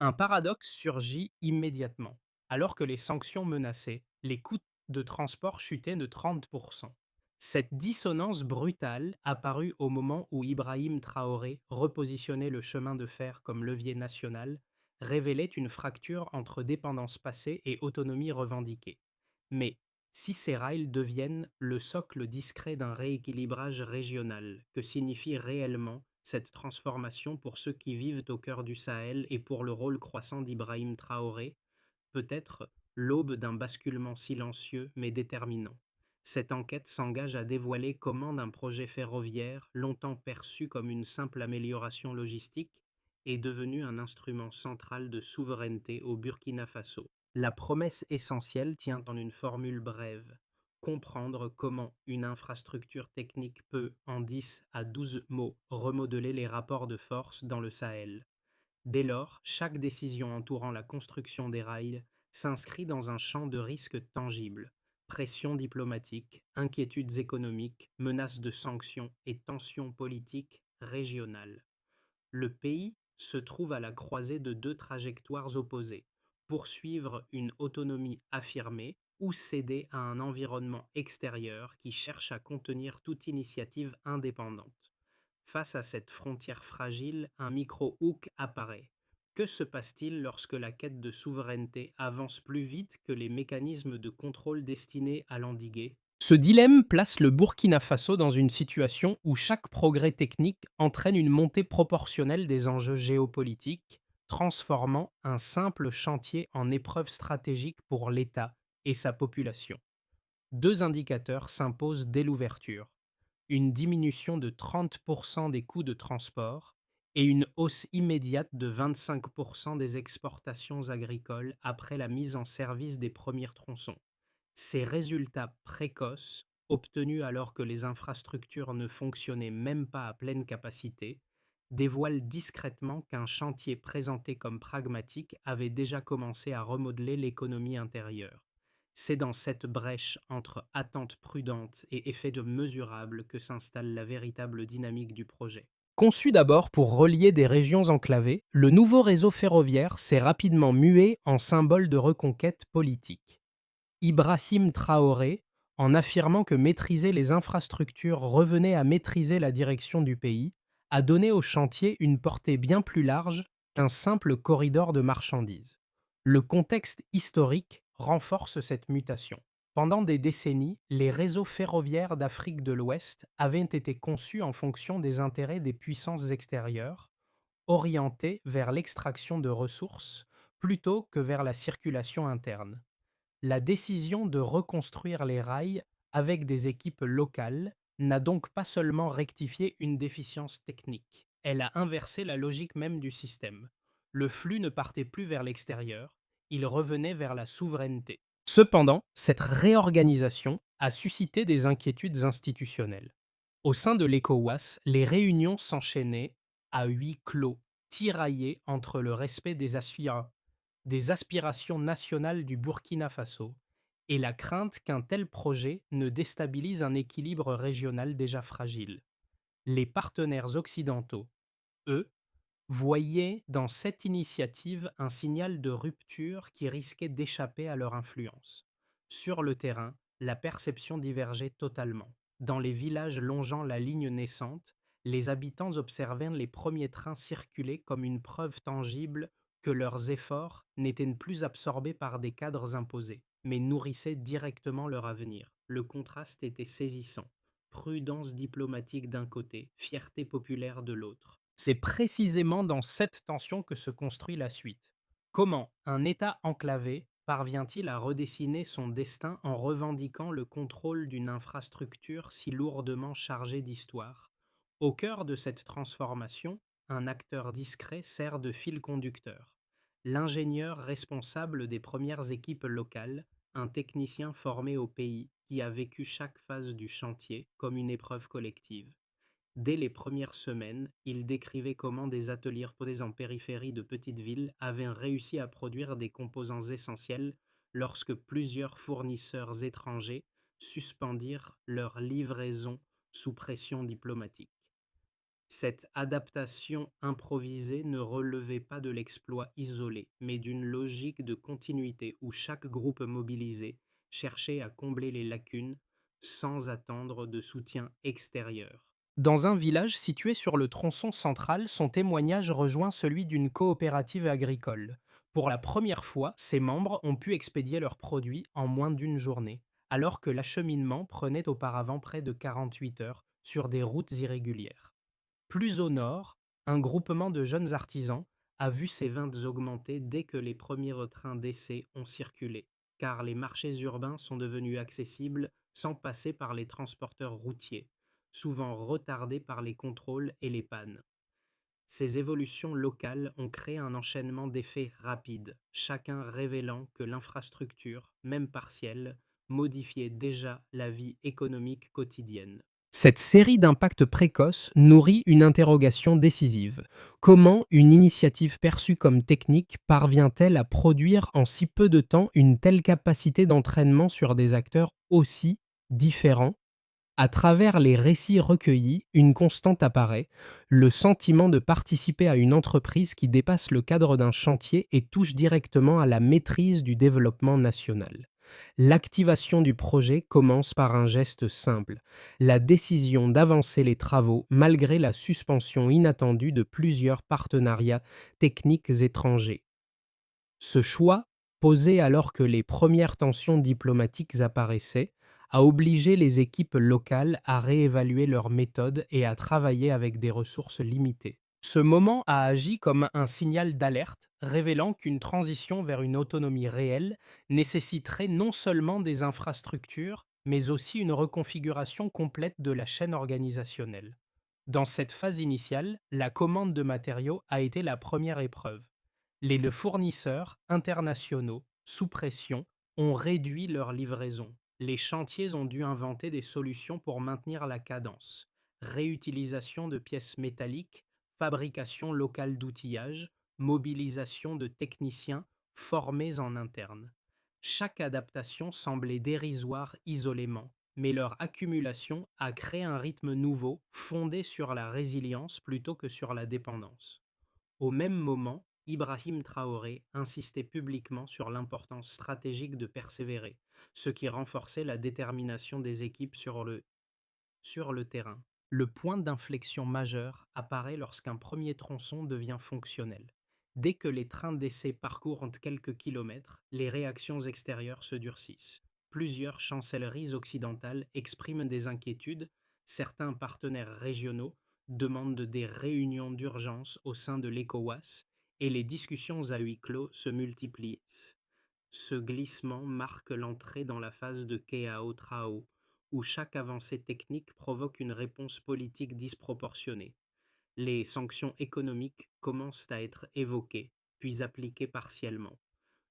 Un paradoxe surgit immédiatement. Alors que les sanctions menaçaient, les coûts de transport chutaient de 30%. Cette dissonance brutale apparut au moment où Ibrahim Traoré repositionnait le chemin de fer comme levier national, révélait une fracture entre dépendance passée et autonomie revendiquée. Mais si ces rails deviennent le socle discret d'un rééquilibrage régional, que signifie réellement cette transformation pour ceux qui vivent au cœur du Sahel et pour le rôle croissant d'Ibrahim Traoré, peut-être l'aube d'un basculement silencieux mais déterminant. Cette enquête s'engage à dévoiler comment un projet ferroviaire, longtemps perçu comme une simple amélioration logistique, est devenu un instrument central de souveraineté au Burkina Faso. La promesse essentielle tient en une formule brève: comprendre comment une infrastructure technique peut, en 10 à 12 mots, remodeler les rapports de force dans le Sahel. Dès lors, chaque décision entourant la construction des rails s'inscrit dans un champ de risques tangibles: pression diplomatique, inquiétudes économiques, menaces de sanctions et tensions politiques régionales. Le pays se trouve à la croisée de deux trajectoires opposées: poursuivre une autonomie affirmée ou céder à un environnement extérieur qui cherche à contenir toute initiative indépendante. Face à cette frontière fragile, un micro-hook apparaît. Que se passe-t-il lorsque la quête de souveraineté avance plus vite que les mécanismes de contrôle destinés à l'endiguer? Ce dilemme place le Burkina Faso dans une situation où chaque progrès technique entraîne une montée proportionnelle des enjeux géopolitiques, transformant un simple chantier en épreuve stratégique pour l'État et sa population. Deux indicateurs s'imposent dès l'ouverture: une diminution de 30% des coûts de transport et une hausse immédiate de 25% des exportations agricoles après la mise en service des premiers tronçons. Ces résultats précoces, obtenus alors que les infrastructures ne fonctionnaient même pas à pleine capacité, dévoilent discrètement qu'un chantier présenté comme pragmatique avait déjà commencé à remodeler l'économie intérieure. C'est dans cette brèche entre attentes prudentes et effets de mesurables que s'installe la véritable dynamique du projet. Conçu d'abord pour relier des régions enclavées, le nouveau réseau ferroviaire s'est rapidement mué en symbole de reconquête politique. Ibrahim Traoré, en affirmant que maîtriser les infrastructures revenait à maîtriser la direction du pays, a donné au chantier une portée bien plus large qu'un simple corridor de marchandises. Le contexte historique renforce cette mutation. Pendant des décennies, les réseaux ferroviaires d'Afrique de l'Ouest avaient été conçus en fonction des intérêts des puissances extérieures, orientés vers l'extraction de ressources plutôt que vers la circulation interne. La décision de reconstruire les rails avec des équipes locales n'a donc pas seulement rectifié une déficience technique, elle a inversé la logique même du système. Le flux ne partait plus vers l'extérieur, il revenait vers la souveraineté. Cependant, cette réorganisation a suscité des inquiétudes institutionnelles. Au sein de l'ECOWAS, les réunions s'enchaînaient à huis clos, tiraillées entre le respect des aspirations nationales du Burkina Faso et la crainte qu'un tel projet ne déstabilise un équilibre régional déjà fragile. Les partenaires occidentaux, eux, voyaient dans cette initiative un signal de rupture qui risquait d'échapper à leur influence. Sur le terrain, la perception divergeait totalement. Dans les villages longeant la ligne naissante, les habitants observaient les premiers trains circuler comme une preuve tangible que leurs efforts n'étaient plus absorbés par des cadres imposés, mais nourrissaient directement leur avenir. Le contraste était saisissant: prudence diplomatique d'un côté, fierté populaire de l'autre. C'est précisément dans cette tension que se construit la suite. Comment un État enclavé parvient-il à redessiner son destin en revendiquant le contrôle d'une infrastructure si lourdement chargée d'histoire? Au cœur de cette transformation, un acteur discret sert de fil conducteur: l'ingénieur responsable des premières équipes locales, un technicien formé au pays qui a vécu chaque phase du chantier comme une épreuve collective. Dès les premières semaines, il décrivait comment des ateliers posés en périphérie de petites villes avaient réussi à produire des composants essentiels lorsque plusieurs fournisseurs étrangers suspendirent leur livraison sous pression diplomatique. Cette adaptation improvisée ne relevait pas de l'exploit isolé, mais d'une logique de continuité où chaque groupe mobilisé cherchait à combler les lacunes sans attendre de soutien extérieur. Dans un village situé sur le tronçon central, son témoignage rejoint celui d'une coopérative agricole. Pour la première fois, ses membres ont pu expédier leurs produits en moins d'une journée, alors que l'acheminement prenait auparavant près de 48 heures sur des routes irrégulières. Plus au nord, un groupement de jeunes artisans a vu ses ventes augmenter dès que les premiers trains d'essai ont circulé, car les marchés urbains sont devenus accessibles sans passer par les transporteurs routiers, souvent retardés par les contrôles et les pannes. Ces évolutions locales ont créé un enchaînement d'effets rapides, chacun révélant que l'infrastructure, même partielle, modifiait déjà la vie économique quotidienne. Cette série d'impacts précoces nourrit une interrogation décisive. Comment une initiative perçue comme technique parvient-elle à produire en si peu de temps une telle capacité d'entraînement sur des acteurs aussi différents? À travers les récits recueillis, une constante apparaît, le sentiment de participer à une entreprise qui dépasse le cadre d'un chantier et touche directement à la maîtrise du développement national. L'activation du projet commence par un geste simple, la décision d'avancer les travaux malgré la suspension inattendue de plusieurs partenariats techniques étrangers. Ce choix, posé alors que les premières tensions diplomatiques apparaissaient, a obligé les équipes locales à réévaluer leurs méthodes et à travailler avec des ressources limitées. Ce moment a agi comme un signal d'alerte, révélant qu'une transition vers une autonomie réelle nécessiterait non seulement des infrastructures, mais aussi une reconfiguration complète de la chaîne organisationnelle. Dans cette phase initiale, la commande de matériaux a été la première épreuve. Les fournisseurs internationaux, sous pression, ont réduit leur livraison. Les chantiers ont dû inventer des solutions pour maintenir la cadence. Réutilisation de pièces métalliques, fabrication locale d'outillage, mobilisation de techniciens formés en interne. Chaque adaptation semblait dérisoire isolément, mais leur accumulation a créé un rythme nouveau fondé sur la résilience plutôt que sur la dépendance. Au même moment, Ibrahim Traoré insistait publiquement sur l'importance stratégique de persévérer, ce qui renforçait la détermination des équipes sur le terrain. Le point d'inflexion majeur apparaît lorsqu'un premier tronçon devient fonctionnel. Dès que les trains d'essai parcourent quelques kilomètres, les réactions extérieures se durcissent. Plusieurs chancelleries occidentales expriment des inquiétudes, certains partenaires régionaux demandent des réunions d'urgence au sein de l'ECOWAS et les discussions à huis clos se multiplient. Ce glissement marque l'entrée dans la phase de Keao Trao, où chaque avancée technique provoque une réponse politique disproportionnée. Les sanctions économiques commencent à être évoquées, puis appliquées partiellement.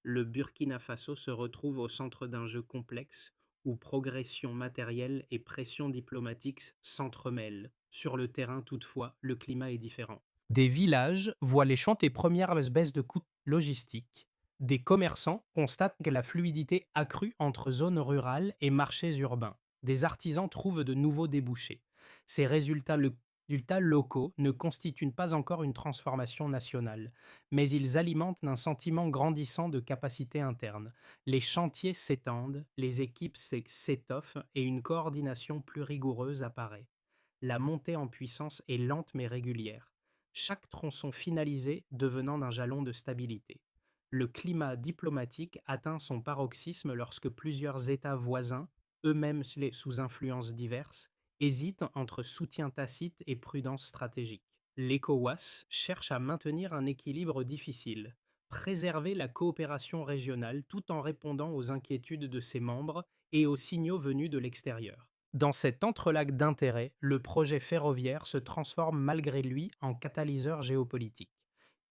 Le Burkina Faso se retrouve au centre d'un jeu complexe où progression matérielle et pression diplomatique s'entremêlent. Sur le terrain, toutefois, le climat est différent. Des villages voient les chanter premières baisses de coûts logistiques. Des commerçants constatent que la fluidité accrue entre zones rurales et marchés urbains. Des artisans trouvent de nouveaux débouchés. Ces résultats locaux ne constituent pas encore une transformation nationale, mais ils alimentent un sentiment grandissant de capacité interne. Les chantiers s'étendent, les équipes s'étoffent et une coordination plus rigoureuse apparaît. La montée en puissance est lente mais régulière, chaque tronçon finalisé devenant un jalon de stabilité. Le climat diplomatique atteint son paroxysme lorsque plusieurs États voisins, eux-mêmes sous influences diverses, hésitent entre soutien tacite et prudence stratégique. L'ECOWAS cherche à maintenir un équilibre difficile, préserver la coopération régionale tout en répondant aux inquiétudes de ses membres et aux signaux venus de l'extérieur. Dans cet entrelac d'intérêts, le projet ferroviaire se transforme malgré lui en catalyseur géopolitique.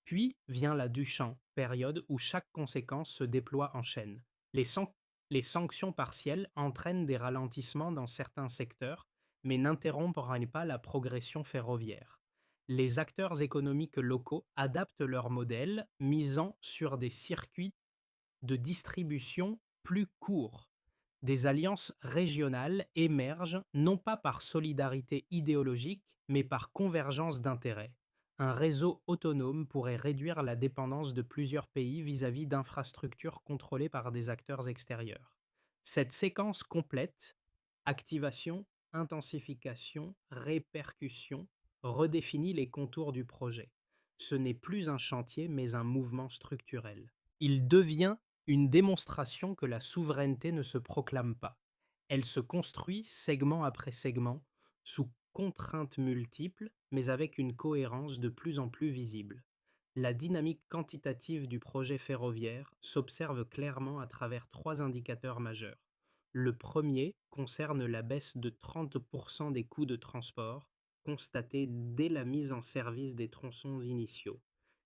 Puis vient la Duchamp, période où chaque conséquence se déploie en chaîne. Les sanctions partielles entraînent des ralentissements dans certains secteurs, mais n'interrompent pas la progression ferroviaire. Les acteurs économiques locaux adaptent leur modèle, misant sur des circuits de distribution plus courts. Des alliances régionales émergent non pas par solidarité idéologique, mais par convergence d'intérêts. Un réseau autonome pourrait réduire la dépendance de plusieurs pays vis-à-vis d'infrastructures contrôlées par des acteurs extérieurs. Cette séquence complète, activation, intensification, répercussion, redéfinit les contours du projet. Ce n'est plus un chantier, mais un mouvement structurel. Il devient une démonstration que la souveraineté ne se proclame pas. Elle se construit segment après segment, sous contraintes multiples, mais avec une cohérence de plus en plus visible. La dynamique quantitative du projet ferroviaire s'observe clairement à travers trois indicateurs majeurs. Le premier concerne la baisse de 30% des coûts de transport constatée dès la mise en service des tronçons initiaux.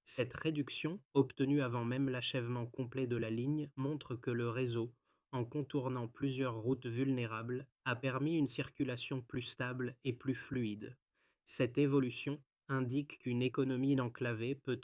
Cette réduction, obtenue avant même l'achèvement complet de la ligne, montre que le réseau, en contournant plusieurs routes vulnérables, a permis une circulation plus stable et plus fluide. Cette évolution indique qu'une économie enclavée peut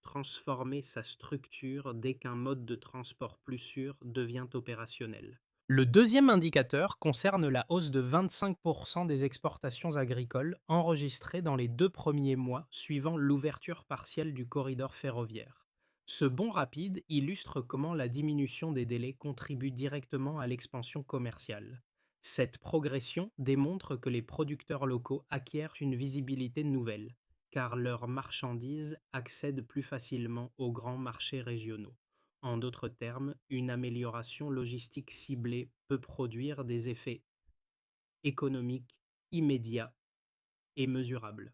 transformer sa structure dès qu'un mode de transport plus sûr devient opérationnel. Le deuxième indicateur concerne la hausse de 25% des exportations agricoles enregistrées dans les 2 premiers mois suivant l'ouverture partielle du corridor ferroviaire. Ce bond rapide illustre comment la diminution des délais contribue directement à l'expansion commerciale. Cette progression démontre que les producteurs locaux acquièrent une visibilité nouvelle, car leurs marchandises accèdent plus facilement aux grands marchés régionaux. En d'autres termes, une amélioration logistique ciblée peut produire des effets économiques immédiats et mesurables.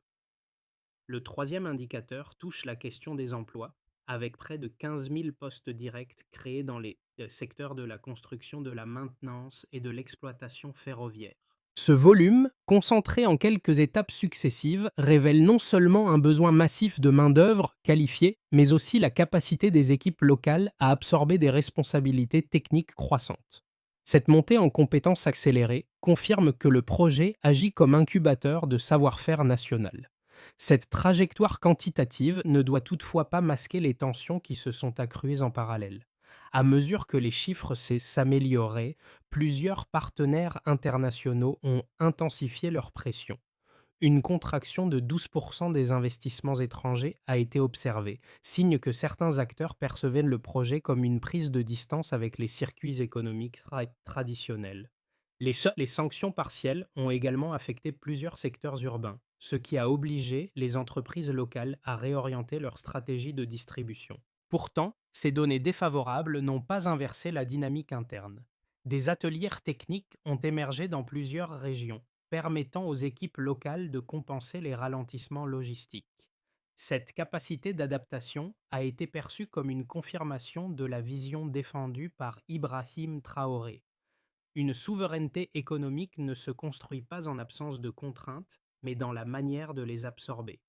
Le troisième indicateur touche la question des emplois, avec près de 15 000 postes directs créés dans les secteurs de la construction, de la maintenance et de l'exploitation ferroviaire. Ce volume, concentré en quelques étapes successives, révèle non seulement un besoin massif de main-d'œuvre qualifiée, mais aussi la capacité des équipes locales à absorber des responsabilités techniques croissantes. Cette montée en compétences accélérée confirme que le projet agit comme incubateur de savoir-faire national. Cette trajectoire quantitative ne doit toutefois pas masquer les tensions qui se sont accrues en parallèle. À mesure que les chiffres s'amélioraient, plusieurs partenaires internationaux ont intensifié leur pression. Une contraction de 12% des investissements étrangers a été observée, signe que certains acteurs percevaient le projet comme une prise de distance avec les circuits économiques traditionnels. Les sanctions partielles ont également affecté plusieurs secteurs urbains, ce qui a obligé les entreprises locales à réorienter leur stratégie de distribution. Pourtant, ces données défavorables n'ont pas inversé la dynamique interne. Des ateliers techniques ont émergé dans plusieurs régions, permettant aux équipes locales de compenser les ralentissements logistiques. Cette capacité d'adaptation a été perçue comme une confirmation de la vision défendue par Ibrahim Traoré. Une souveraineté économique ne se construit pas en absence de contraintes, mais dans la manière de les absorber.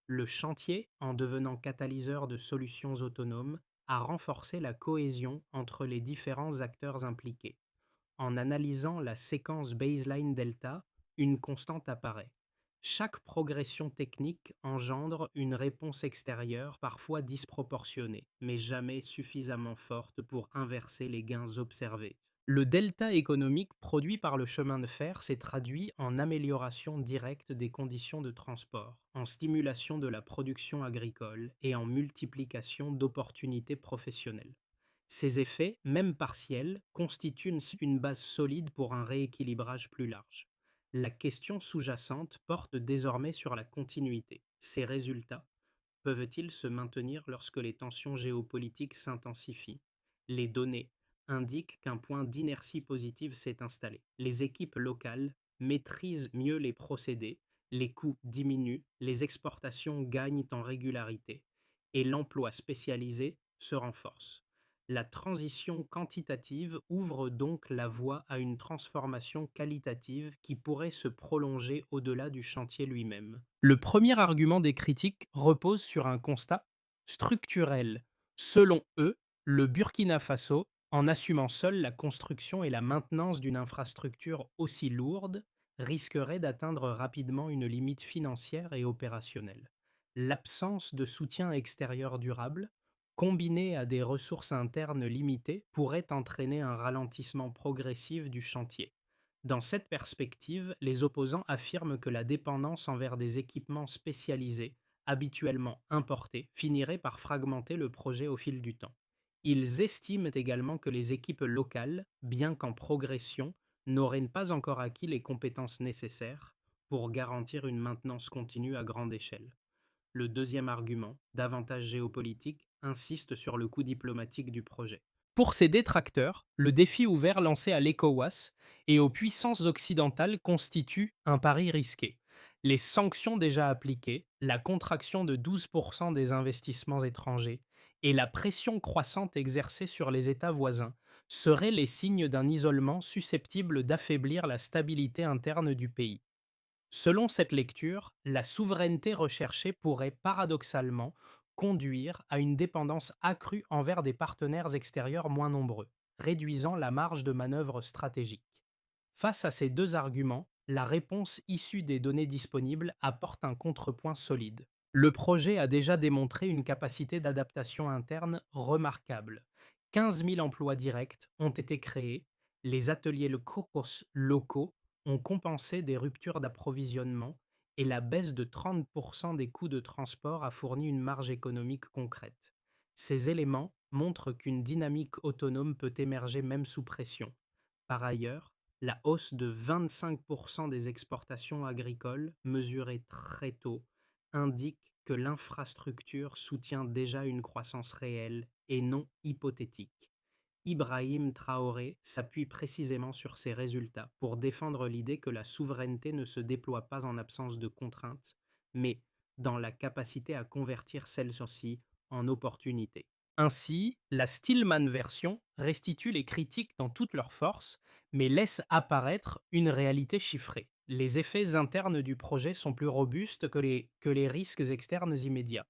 Le chantier, en devenant catalyseur de solutions autonomes, a renforcé la cohésion entre les différents acteurs impliqués. En analysant la séquence baseline delta, une constante apparaît. Chaque progression technique engendre une réponse extérieure parfois disproportionnée, mais jamais suffisamment forte pour inverser les gains observés. Le delta économique produit par le chemin de fer s'est traduit en amélioration directe des conditions de transport, en stimulation de la production agricole et en multiplication d'opportunités professionnelles. Ces effets, même partiels, constituent une base solide pour un rééquilibrage plus large. La question sous-jacente porte désormais sur la continuité. Ces résultats peuvent-ils se maintenir lorsque les tensions géopolitiques s'intensifient? Les données indiquent qu'un point d'inertie positive s'est installé. Les équipes locales maîtrisent mieux les procédés, les coûts diminuent, les exportations gagnent en régularité et l'emploi spécialisé se renforce. La transition quantitative ouvre donc la voie à une transformation qualitative qui pourrait se prolonger au-delà du chantier lui-même. Le premier argument des critiques repose sur un constat structurel. Selon eux, le Burkina Faso, en assumant seul la construction et la maintenance d'une infrastructure aussi lourde, risquerait d'atteindre rapidement une limite financière et opérationnelle. L'absence de soutien extérieur durable combinée à des ressources internes limitées, pourrait entraîner un ralentissement progressif du chantier. Dans cette perspective, les opposants affirment que la dépendance envers des équipements spécialisés, habituellement importés, finirait par fragmenter le projet au fil du temps. Ils estiment également que les équipes locales, bien qu'en progression, n'auraient pas encore acquis les compétences nécessaires pour garantir une maintenance continue à grande échelle. Le deuxième argument, davantage géopolitique, insiste sur le coût diplomatique du projet. Pour ses détracteurs, le défi ouvert lancé à l'ECOWAS et aux puissances occidentales constitue un pari risqué. Les sanctions déjà appliquées, la contraction de 12% des investissements étrangers et la pression croissante exercée sur les États voisins seraient les signes d'un isolement susceptible d'affaiblir la stabilité interne du pays. Selon cette lecture, la souveraineté recherchée pourrait paradoxalement conduire à une dépendance accrue envers des partenaires extérieurs moins nombreux, réduisant la marge de manœuvre stratégique. Face à ces deux arguments, la réponse issue des données disponibles apporte un contrepoint solide. Le projet a déjà démontré une capacité d'adaptation interne remarquable. 15 000 emplois directs ont été créés, les ateliers locaux ont compensé des ruptures d'approvisionnement et la baisse de 30% des coûts de transport a fourni une marge économique concrète. Ces éléments montrent qu'une dynamique autonome peut émerger même sous pression. Par ailleurs, la hausse de 25% des exportations agricoles, mesurée très tôt, indique que l'infrastructure soutient déjà une croissance réelle et non hypothétique. Ibrahim Traoré s'appuie précisément sur ces résultats pour défendre l'idée que la souveraineté ne se déploie pas en absence de contraintes, mais dans la capacité à convertir celles-ci en opportunités. Ainsi, la Stillman version restitue les critiques dans toute leur force, mais laisse apparaître une réalité chiffrée. Les effets internes du projet sont plus robustes que les risques externes immédiats.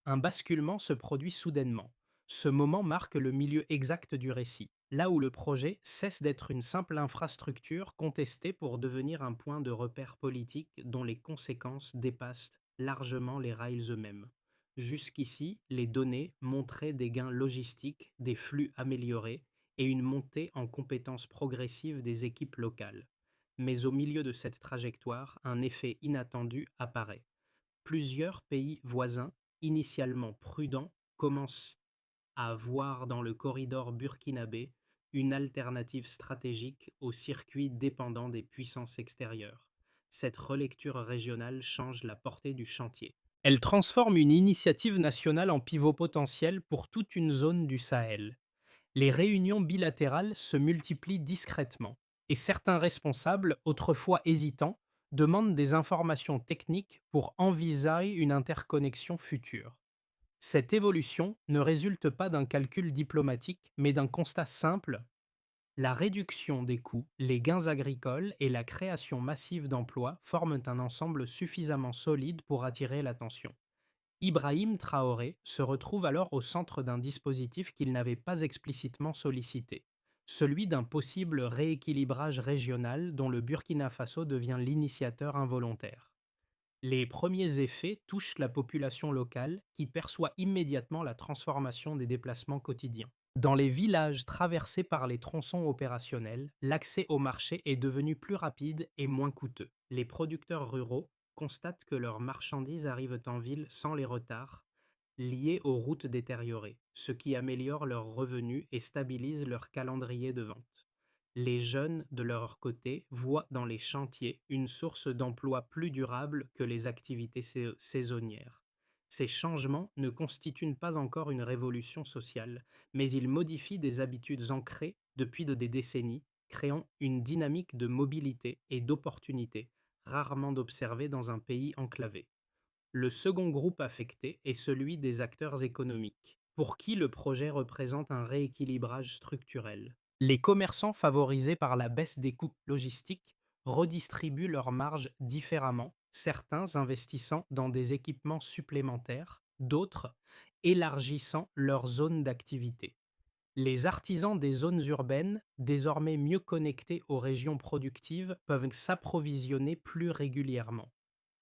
Un basculement se produit soudainement. Ce moment marque le milieu exact du récit, là où le projet cesse d'être une simple infrastructure contestée pour devenir un point de repère politique dont les conséquences dépassent largement les rails eux-mêmes. Jusqu'ici, les données montraient des gains logistiques, des flux améliorés et une montée en compétences progressive des équipes locales. Mais au milieu de cette trajectoire, un effet inattendu apparaît. Plusieurs pays voisins, initialement prudents, commencent à voir dans le corridor burkinabé une alternative stratégique au circuit dépendant des puissances extérieures. Cette relecture régionale change la portée du chantier. Elle transforme une initiative nationale en pivot potentiel pour toute une zone du Sahel. Les réunions bilatérales se multiplient discrètement, et certains responsables, autrefois hésitants, demandent des informations techniques pour envisager une interconnexion future. Cette évolution ne résulte pas d'un calcul diplomatique, mais d'un constat simple: la réduction des coûts, les gains agricoles et la création massive d'emplois forment un ensemble suffisamment solide pour attirer l'attention. Ibrahim Traoré se retrouve alors au centre d'un dispositif qu'il n'avait pas explicitement sollicité, celui d'un possible rééquilibrage régional dont le Burkina Faso devient l'initiateur involontaire. Les premiers effets touchent la population locale qui perçoit immédiatement la transformation des déplacements quotidiens. Dans les villages traversés par les tronçons opérationnels, l'accès au marché est devenu plus rapide et moins coûteux. Les producteurs ruraux constatent que leurs marchandises arrivent en ville sans les retards liés aux routes détériorées, ce qui améliore leurs revenus et stabilise leur calendrier de vente. Les jeunes, de leur côté, voient dans les chantiers une source d'emploi plus durable que les activités saisonnières. Ces changements ne constituent pas encore une révolution sociale, mais ils modifient des habitudes ancrées depuis des décennies, créant une dynamique de mobilité et d'opportunité rarement observée dans un pays enclavé. Le second groupe affecté est celui des acteurs économiques, pour qui le projet représente un rééquilibrage structurel. Les commerçants favorisés par la baisse des coûts logistiques redistribuent leurs marges différemment, certains investissant dans des équipements supplémentaires, d'autres élargissant leur zone d'activité. Les artisans des zones urbaines, désormais mieux connectés aux régions productives, peuvent s'approvisionner plus régulièrement.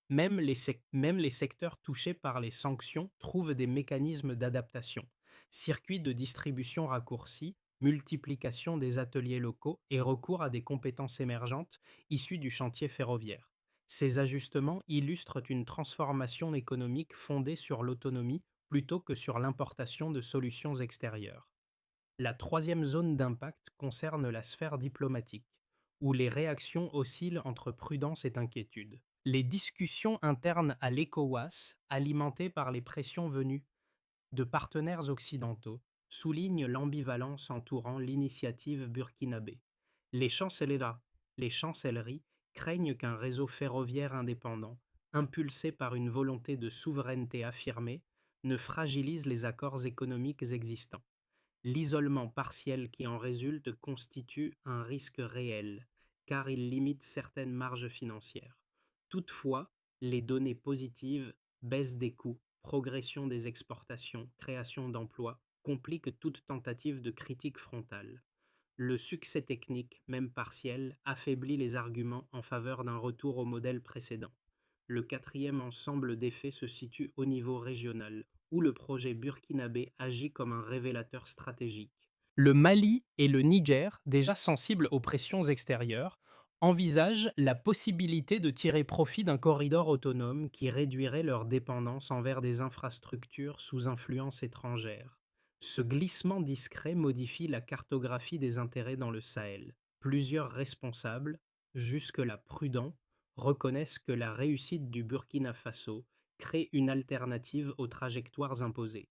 Même les secteurs touchés par les sanctions trouvent des mécanismes d'adaptation. Circuits de distribution raccourcis, multiplication des ateliers locaux et recours à des compétences émergentes issues du chantier ferroviaire. Ces ajustements illustrent une transformation économique fondée sur l'autonomie plutôt que sur l'importation de solutions extérieures. La troisième zone d'impact concerne la sphère diplomatique, où les réactions oscillent entre prudence et inquiétude. Les discussions internes à l'ECOWAS, alimentées par les pressions venues de partenaires occidentaux, soulignent l'ambivalence entourant l'initiative burkinabé. Les chancelleries, les chancelleries craignent qu'un réseau ferroviaire indépendant, impulsé par une volonté de souveraineté affirmée, ne fragilise les accords économiques existants. L'isolement partiel qui en résulte constitue un risque réel, car il limite certaines marges financières. Toutefois, les données positives, baisse des coûts, progression des exportations, création d'emplois, compliquent toute tentative de critique frontale. Le succès technique, même partiel, affaiblit les arguments en faveur d'un retour au modèle précédent. Le quatrième ensemble d'effets se situe au niveau régional, où le projet burkinabé agit comme un révélateur stratégique. Le Mali et le Niger, déjà sensibles aux pressions extérieures, envisagent la possibilité de tirer profit d'un corridor autonome qui réduirait leur dépendance envers des infrastructures sous influence étrangère. Ce glissement discret modifie la cartographie des intérêts dans le Sahel. Plusieurs responsables, jusque-là prudents, reconnaissent que la réussite du Burkina Faso crée une alternative aux trajectoires imposées.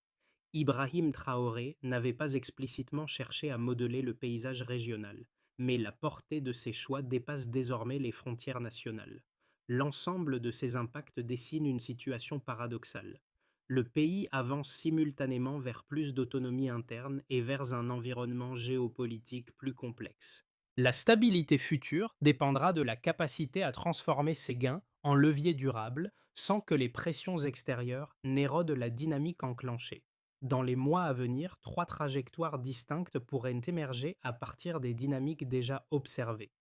Ibrahim Traoré n'avait pas explicitement cherché à modeler le paysage régional, mais la portée de ses choix dépasse désormais les frontières nationales. L'ensemble de ces impacts dessine une situation paradoxale. Le pays avance simultanément vers plus d'autonomie interne et vers un environnement géopolitique plus complexe. La stabilité future dépendra de la capacité à transformer ces gains en leviers durables sans que les pressions extérieures n'érodent la dynamique enclenchée. Dans les mois à venir, trois trajectoires distinctes pourraient émerger à partir des dynamiques déjà observées.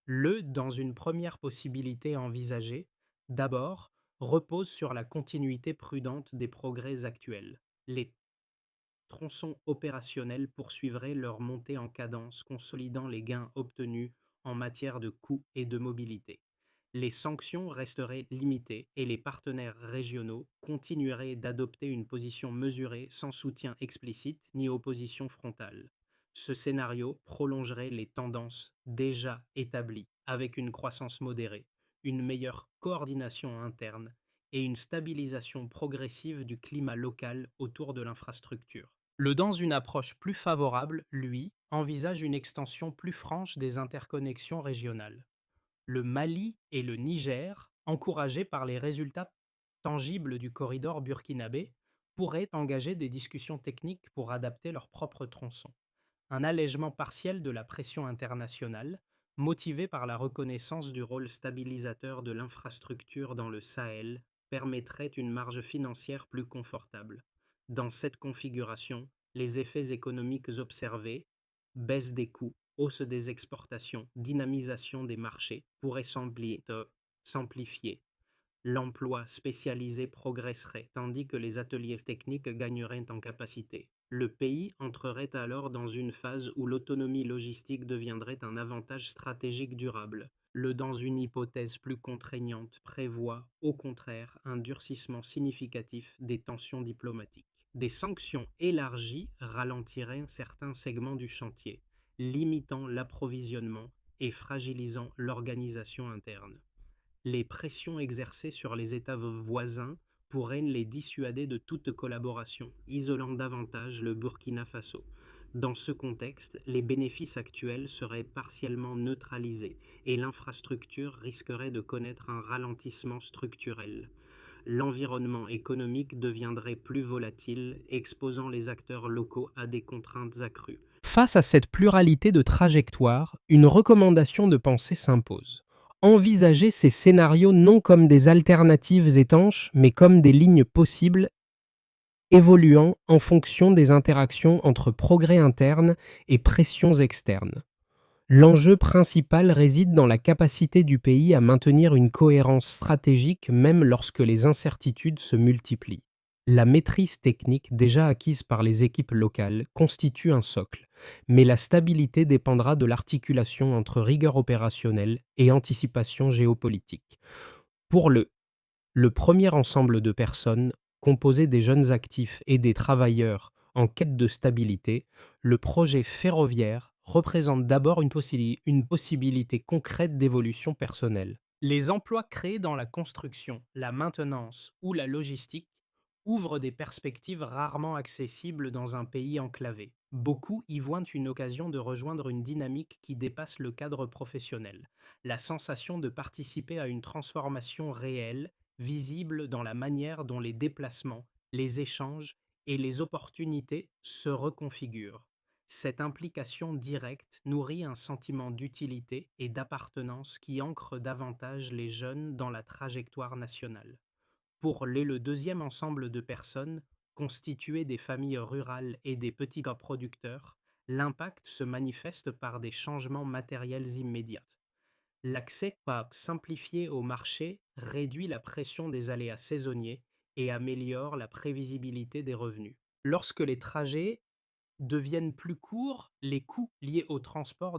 Dans une première possibilité envisagée, d'abord, repose sur la continuité prudente des progrès actuels. Les tronçons opérationnels poursuivraient leur montée en cadence, consolidant les gains obtenus en matière de coûts et de mobilité. Les sanctions resteraient limitées et les partenaires régionaux continueraient d'adopter une position mesurée sans soutien explicite ni opposition frontale. Ce scénario prolongerait les tendances déjà établies avec une croissance modérée, une meilleure coordination interne et une stabilisation progressive du climat local autour de l'infrastructure. Dans une approche plus favorable, lui, envisage une extension plus franche des interconnexions régionales. Le Mali et le Niger, encouragés par les résultats tangibles du corridor burkinabé, pourraient engager des discussions techniques pour adapter leurs propres tronçons. Un allègement partiel de la pression internationale, motivé par la reconnaissance du rôle stabilisateur de l'infrastructure dans le Sahel, permettrait une marge financière plus confortable. Dans cette configuration, les effets économiques observés, baisse des coûts, hausse des exportations, dynamisation des marchés, pourraient s'amplifier. L'emploi spécialisé progresserait, tandis que les ateliers techniques gagneraient en capacité. Le pays entrerait alors dans une phase où l'autonomie logistique deviendrait un avantage stratégique durable. Dans une hypothèse plus contraignante, prévoit, au contraire, un durcissement significatif des tensions diplomatiques. Des sanctions élargies ralentiraient certains segments du chantier, limitant l'approvisionnement et fragilisant l'organisation interne. Les pressions exercées sur les États voisins pourraient les dissuader de toute collaboration, isolant davantage le Burkina Faso. Dans ce contexte, les bénéfices actuels seraient partiellement neutralisés et l'infrastructure risquerait de connaître un ralentissement structurel. L'environnement économique deviendrait plus volatile, exposant les acteurs locaux à des contraintes accrues. Face à cette pluralité de trajectoires, une recommandation de pensée s'impose. Envisager ces scénarios non comme des alternatives étanches, mais comme des lignes possibles évoluant en fonction des interactions entre progrès internes et pressions externes. L'enjeu principal réside dans la capacité du pays à maintenir une cohérence stratégique même lorsque les incertitudes se multiplient. La maîtrise technique déjà acquise par les équipes locales constitue un socle, mais la stabilité dépendra de l'articulation entre rigueur opérationnelle et anticipation géopolitique. Pour le premier ensemble de personnes, composé des jeunes actifs et des travailleurs en quête de stabilité, le projet ferroviaire représente d'abord une possibilité concrète d'évolution personnelle. Les emplois créés dans la construction, la maintenance ou la logistique ouvrent des perspectives rarement accessibles dans un pays enclavé. Beaucoup y voient une occasion de rejoindre une dynamique qui dépasse le cadre professionnel, la sensation de participer à une transformation réelle visible dans la manière dont les déplacements, les échanges et les opportunités se reconfigurent. Cette implication directe nourrit un sentiment d'utilité et d'appartenance qui ancre davantage les jeunes dans la trajectoire nationale. Pour le deuxième ensemble de personnes, constitué des familles rurales et des petits producteurs, l'impact se manifeste par des changements matériels immédiats. L'accès pas simplifié au marché réduit la pression des aléas saisonniers et améliore la prévisibilité des revenus. Lorsque les trajets deviennent plus courts, les coûts liés au transport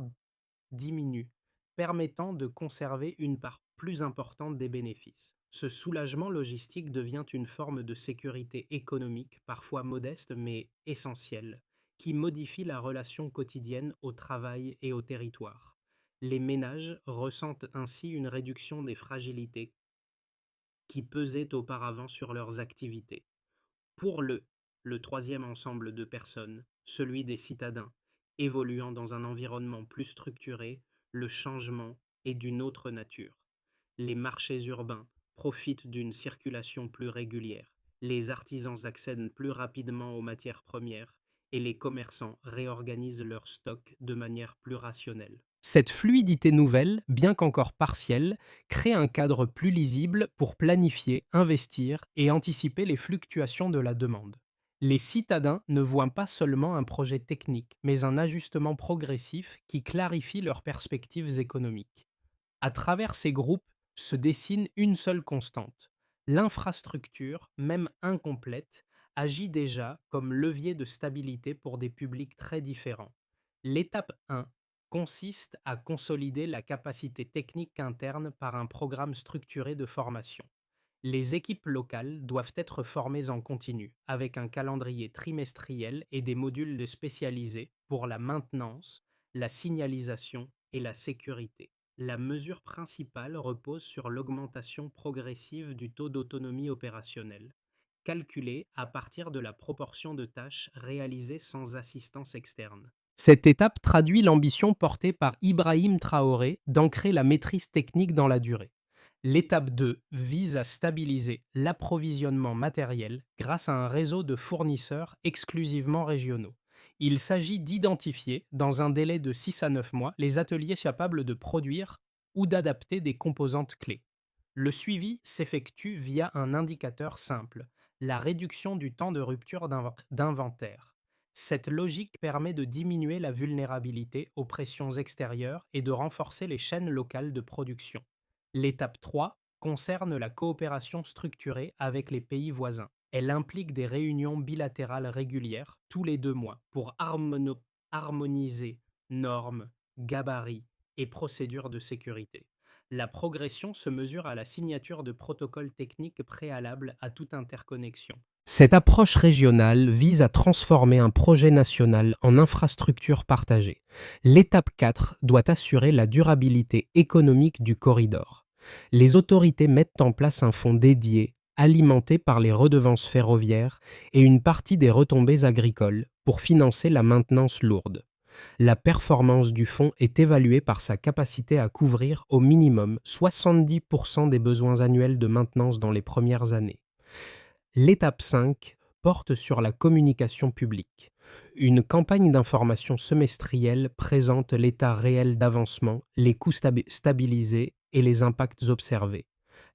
diminuent, permettant de conserver une part plus importante des bénéfices. Ce soulagement logistique devient une forme de sécurité économique, parfois modeste mais essentielle, qui modifie la relation quotidienne au travail et au territoire. Les ménages ressentent ainsi une réduction des fragilités qui pesaient auparavant sur leurs activités. Pour le troisième ensemble de personnes, celui des citadins, évoluant dans un environnement plus structuré, le changement est d'une autre nature. Les marchés urbains profitent d'une circulation plus régulière, les artisans accèdent plus rapidement aux matières premières et les commerçants réorganisent leurs stocks de manière plus rationnelle. Cette fluidité nouvelle, bien qu'encore partielle, crée un cadre plus lisible pour planifier, investir et anticiper les fluctuations de la demande. Les citadins ne voient pas seulement un projet technique, mais un ajustement progressif qui clarifie leurs perspectives économiques. À travers ces groupes se dessine une seule constante. L'infrastructure, même incomplète, agit déjà comme levier de stabilité pour des publics très différents. L'étape 1 consiste à consolider la capacité technique interne par un programme structuré de formation. Les équipes locales doivent être formées en continu, avec un calendrier trimestriel et des modules spécialisés pour la maintenance, la signalisation et la sécurité. La mesure principale repose sur l'augmentation progressive du taux d'autonomie opérationnelle, calculé à partir de la proportion de tâches réalisées sans assistance externe. Cette étape traduit l'ambition portée par Ibrahim Traoré d'ancrer la maîtrise technique dans la durée. L'étape 2 vise à stabiliser l'approvisionnement matériel grâce à un réseau de fournisseurs exclusivement régionaux. Il s'agit d'identifier, dans un délai de 6 à 9 mois, les ateliers capables de produire ou d'adapter des composantes clés. Le suivi s'effectue via un indicateur simple, la réduction du temps de rupture d'inventaire. Cette logique permet de diminuer la vulnérabilité aux pressions extérieures et de renforcer les chaînes locales de production. L'étape 3 concerne la coopération structurée avec les pays voisins. Elle implique des réunions bilatérales régulières tous les 2 mois pour harmoniser normes, gabarits et procédures de sécurité. La progression se mesure à la signature de protocoles techniques préalables à toute interconnexion. Cette approche régionale vise à transformer un projet national en infrastructure partagée. L'étape 4 doit assurer la durabilité économique du corridor. Les autorités mettent en place un fonds dédié, alimenté par les redevances ferroviaires et une partie des retombées agricoles, pour financer la maintenance lourde. La performance du fonds est évaluée par sa capacité à couvrir au minimum 70% des besoins annuels de maintenance dans les premières années. L'étape 5 porte sur la communication publique. Une campagne d'information semestrielle présente l'état réel d'avancement, les coûts stabilisés et les impacts observés.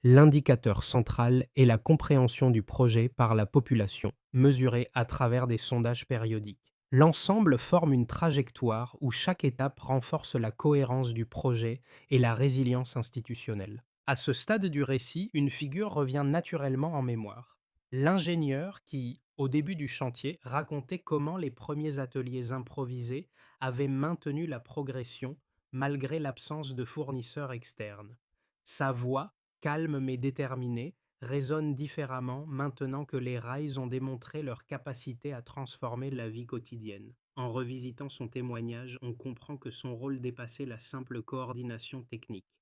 L'indicateur central est la compréhension du projet par la population, mesurée à travers des sondages périodiques. L'ensemble forme une trajectoire où chaque étape renforce la cohérence du projet et la résilience institutionnelle. À ce stade du récit, une figure revient naturellement en mémoire: L'ingénieur qui, au début du chantier, racontait comment les premiers ateliers improvisés avaient maintenu la progression malgré l'absence de fournisseurs externes. Sa voix, calme mais déterminée, résonne différemment maintenant que les rails ont démontré leur capacité à transformer la vie quotidienne. En revisitant son témoignage, on comprend que son rôle dépassait la simple coordination technique.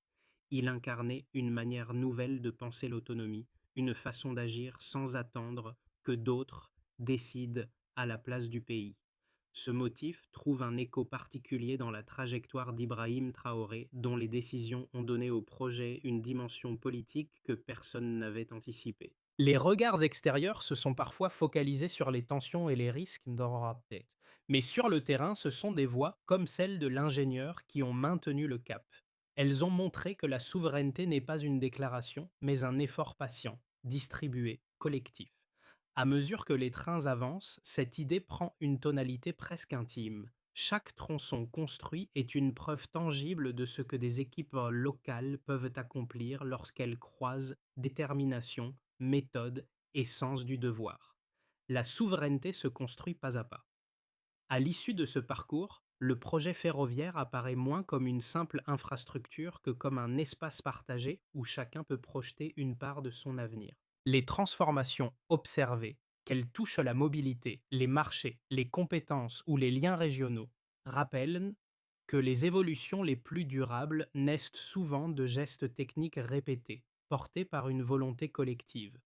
Il incarnait une manière nouvelle de penser l'autonomie, une façon d'agir sans attendre que d'autres décident à la place du pays. Ce motif trouve un écho particulier dans la trajectoire d'Ibrahim Traoré, dont les décisions ont donné au projet une dimension politique que personne n'avait anticipée. Les regards extérieurs se sont parfois focalisés sur les tensions et les risques dans leur update. Mais sur le terrain, ce sont des voix comme celle de l'ingénieur qui ont maintenu le cap. Elles ont montré que la souveraineté n'est pas une déclaration, mais un effort patient, distribué, collectif. À mesure que les trains avancent, cette idée prend une tonalité presque intime. Chaque tronçon construit est une preuve tangible de ce que des équipes locales peuvent accomplir lorsqu'elles croisent détermination, méthode et sens du devoir. La souveraineté se construit pas à pas. À l'issue de ce parcours, le projet ferroviaire apparaît moins comme une simple infrastructure que comme un espace partagé où chacun peut projeter une part de son avenir. Les transformations observées, qu'elles touchent la mobilité, les marchés, les compétences ou les liens régionaux, rappellent que les évolutions les plus durables naissent souvent de gestes techniques répétés, portés par une volonté collective.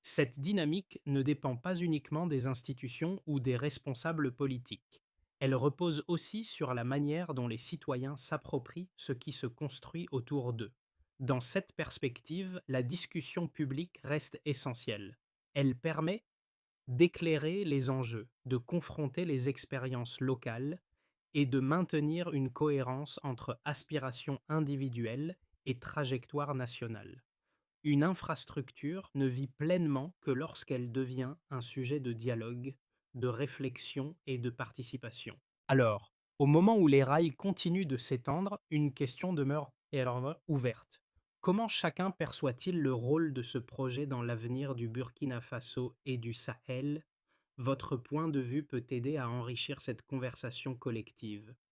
Cette dynamique ne dépend pas uniquement des institutions ou des responsables politiques. Elle repose aussi sur la manière dont les citoyens s'approprient ce qui se construit autour d'eux. Dans cette perspective, la discussion publique reste essentielle. Elle permet d'éclairer les enjeux, de confronter les expériences locales et de maintenir une cohérence entre aspirations individuelles et trajectoire nationale. Une infrastructure ne vit pleinement que lorsqu'elle devient un sujet de dialogue, de réflexion et de participation. Alors, au moment où les rails continuent de s'étendre, une question demeure et alors ouverte. Comment chacun perçoit-il le rôle de ce projet dans l'avenir du Burkina Faso et du Sahel? Votre point de vue peut aider à enrichir cette conversation collective.